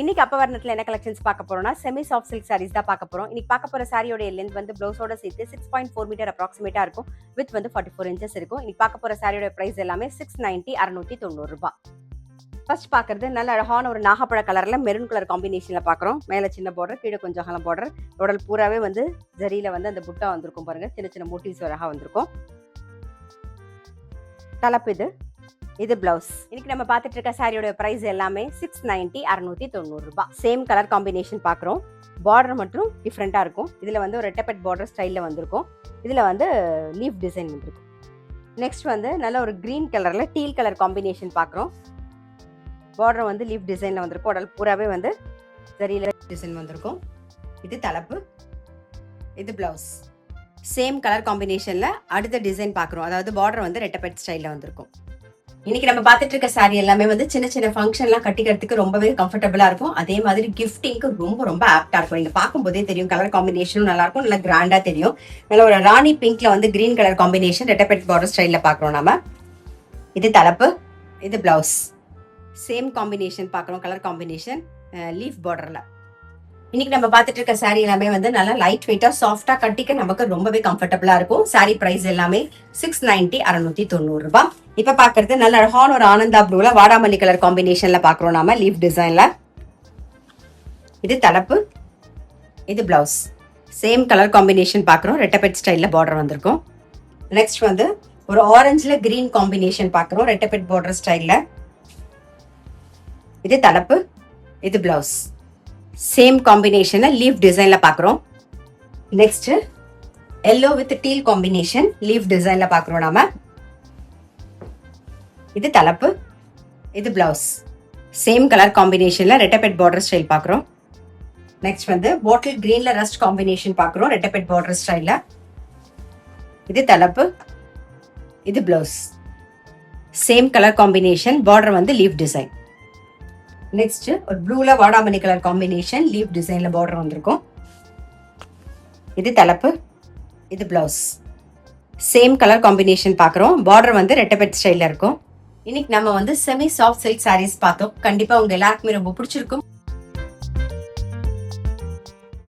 இன்னைக்கு அப்பவர்ணத்துல என்ன கலெக்ஷன்ஸ் பார்க்க போறோம்னா செமி சாஃப்ட் சில்க் சாரீஸ் தான் பார்க்க போறோம். இன்னைக்கு பார்க்க போற சாரியோட லென்த் வந்து ப்ளவுஸோட சேர்த்து 6.4 மீட்டர் அப்ராக்சிமேட்டா இருக்கும். வித் வந்து 44 இன்ச்சஸ் இருக்கும். இன்னைக்கு பார்க்க போற சாரியோட பிரைஸ் எல்லாமே 690 690 ரூபாய். ஃபர்ஸ்ட் பார்க்கறது நல்ல அழகான ஒரு நாகப்பழ கலர்ல மெரூன் கலர் காம்பினேஷன்ல பார்க்குறோம். மேலே சின்ன பார்டர், கீழே கொஞ்சம் அகலம் பார்டர். உடல் பூராவே வந்து ஜரியில வந்து அந்த புட்டா வந்திருக்கும் பாருங்க. சின்ன சின்ன மோட்டிவ்ஸ் அழகா வந்திருக்கும். தலைப்பு இது பிளவுஸ். இன்னைக்கு நம்ம பார்த்துட்டு இருக்க சாரியோட பிரைஸ் எல்லாமே 690 690 ரூபாய். சேம் கலர் காம்பினேஷன் பார்க்குறோம். பார்டர் மட்டும் டிஃப்ரெண்டா இருக்கும். இதுல வந்து ஒரு ரெட்டப்பட் பார்டர் ஸ்டைல்ல வந்திருக்கும். இதுல வந்து லீஃப் டிசைன் வந்திருக்கும். நெக்ஸ்ட் வந்து நல்ல ஒரு கிரீன் கலர்ல டீல் கலர் காம்பினேஷன் பார்க்குறோம். பார்டர் வந்து லீஃப் டிசைன்ல வந்திருக்கும். உடல் பூராவே வந்து சரியில டிசைன் வந்திருக்கும். இது தலைப்பு, இது பிளவுஸ். சேம் கலர் காம்பினேஷன்ல அடுத்த டிசைன் பார்க்குறோம். அதாவது பார்டர் வந்து ரெட்டப்பட் ஸ்டைல்ல வந்திருக்கும். இன்னைக்கு நம்ம பார்த்துட்டு இருக்க சாரி எல்லாமே வந்து சின்ன சின்ன ஃபங்க்ஷன்லாம் கட்டிக்கிறதுக்கு ரொம்பவே கம்ஃபர்டபுளா இருக்கும். அதே மாதிரி கிஃப்டிங்க்கு ரொம்ப ரொம்ப ஆப்டா இருக்கும். நீங்க பார்க்கும்போதே தெரியும், கலர் காம்பினேஷனும் நல்லா இருக்கும், நல்லா கிராண்டா தெரியும். நல்ல ஒரு ராணி பிங்க்ல வந்து கிரீன் கலர் காம்பினேஷன் ரெட்டப்பட் பார்டர் ஸ்டைல்ல பார்க்குறோம் நாம. இது தலைப்பு, இது பிளவுஸ். சேம் காம்பினேஷன் பார்க்குறோம், கலர் காம்பினேஷன் லீஃப் பார்டர்ல. இன்னைக்கு நம்ம பார்த்துட்டு இருக்க சாரி எல்லாமே வந்து நல்லா லைட் வெயிட்டா சாஃப்டா கட்டிக்க நமக்கு ரொம்பவே கம்ஃபர்டபுளா இருக்கும். சாரி பிரைஸ் எல்லாமே 690 690 ரூபாய். இப்ப பாக்குறது நல்ல அழகான ஒரு ஆனந்தா ப்ளூல வாடாமல்லி கலர் காம்பினேஷன்ல பாக்குறோம் நாம, லீஃப் டிசைன்ல. இது தலைப்பு, இது பிளவுஸ். சேம் கலர் காம்பினேஷன் பாக்குறோம். ரெட்டப்பெட் ஸ்டைல்ல பார்டர் வந்திருக்கும். நெக்ஸ்ட் வந்து ஒரு ஆரஞ்சுல கிரீன் காம்பினேஷன் பாக்குறோம், ரெட்டப்பெட் பார்டர் ஸ்டைல்ல. இது தலைப்பு, இது பிளவுஸ். சேம் காம்பினேஷன் லீஃப் டிசைன்ல பாக்குறோம். Next yellow with deal combination leaf டிசைன்ல பாக்குறோம் நாம. இது தலைப்பு, இது பிளவுஸ். சேம் கலர் காம்பினேஷன்ல ரெட்டப்பெட் பார்டர் ஸ்டைல் பாக்குறோம். நெக்ஸ்ட் வந்து பாட்டில் கிரீன்ல ரஸ்ட் காம்பினேஷன் பாக்குறோம், ரெட்டப்பெட் பார்டர் ஸ்டைல்ல. இது தலைப்பு, இது blouse. Same colour combination, border வந்து லீஃப் டிசைன். நெக்ஸ்ட் ஒரு ப்ளூல வாடாமல்லி கலர் காம்பினேஷன் லீஃப் டிசைன்ல பார்டர் வந்திருக்கும். இது தலைப்பு, இது பிளவுஸ். சேம் கலர் காம்பினேஷன் பாக்குறோம். பார்டர் வந்து ரெட்டப்பெட் ஸ்டைல்ல இருக்கும். இன்னைக்கு நம்ம வந்து செமி சாஃப்ட் சில்க் சாரீஸ் பார்த்தோம். கண்டிப்பா உங்க எல்லாருக்குமே ரொம்ப பிடிச்சிருக்கும்.